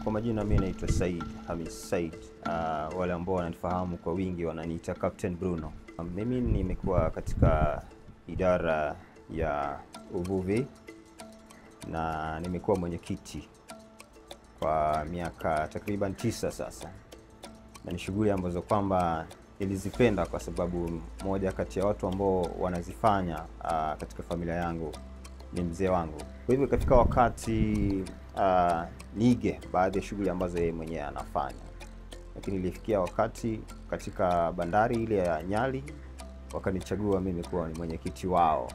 Kwa majina mimi naitwa Said Hamis Said. Wale ambao wananifahamu kwa wingi wananiita Captain Bruno. Mimi nimekuwa katika idara ya uvuvi na nimekuwa mwenyekiti kwa miaka takriban 9 sasa. Na ni shughuli ambazo kwamba nilizipenda kwa sababu moja kati ya watu ambao wanazifanya katika familia yangu ni mzee wangu. Kwa hivyo katika wakati nige baadhi ya shughuli ambazo yeye mwenyewe anafanya, lakini ilifikia wakati katika bandari ile ya Nyali wakanichagua mimi kuwa ni mwenyekiti wao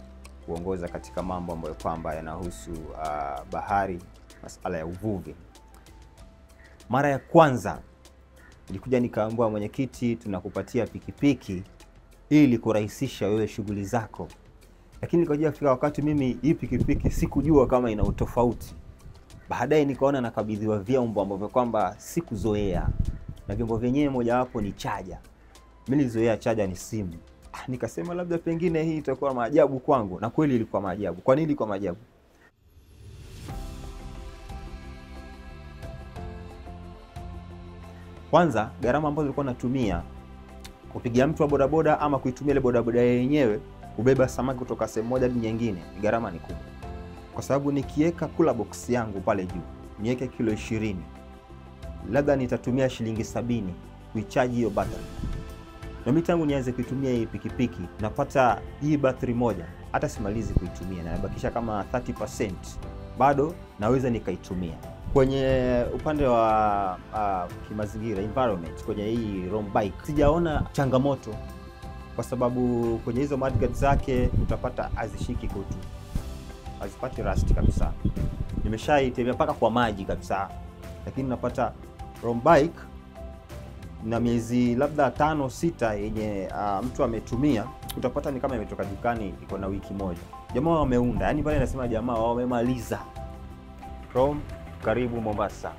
kuongoza katika mambo ambayo kwamba yanahusu bahari, masuala ya uvuvi. Mara ya kwanza nilikuja nikaambiwa, mwenyekiti, tunakupatia pikipiki ili kurahisisha wewe shughuli zako. Lakini nikaja kufika wakati mimi hii pikipiki sikujua kama ina utofauti. Baadaye nikaona nakabidhiwa vyombo ambavyo kwamba sikuzoea. Na vyombo vyenyewe mojawapo ni chaja. Mimi nilizoea chaja ni simu. Nikasema labda pengine hii itakuwa maajabu kwangu, na kweli ilikuwa maajabu. Kwa nini ilikuwa maajabu? Kwanza, gharama ambazo nilikuwa natumia kupigia mtu wa bodaboda ama kuitumia ile bodaboda yenyewe kubeba samaki kutoka sehemu moja hadi nyingine, gharama ni kubwa. Kwa sababu nikiweka kula box yangu pale juu, niweke kilo 20, labda nitatumia shilingi 70 kuichaji hiyo battery. Na mimi tangu nianze kuitumia hii pikipiki, napata hii battery moja hata simalizi kuitumia, na nabakisha kama 30%, bado naweza nikaitumia. Kwenye upande wa kimazingira, environment, kwenye hii Rom bike sijaona changamoto, kwa sababu kwenye hizo mudguard zake utapata azishiki kutu, hazipati rust kabisa. Nimeshaitembea paka kwa maji kabisa, lakini napata Rom bike na miezi labda 5-6 yenye mtu ametumia, utapata ni kama imetoka dukani iko na wiki moja. Jamaa wameunda, yani pale nasema jamaa wamemaliza. Rom, karibu Mombasa.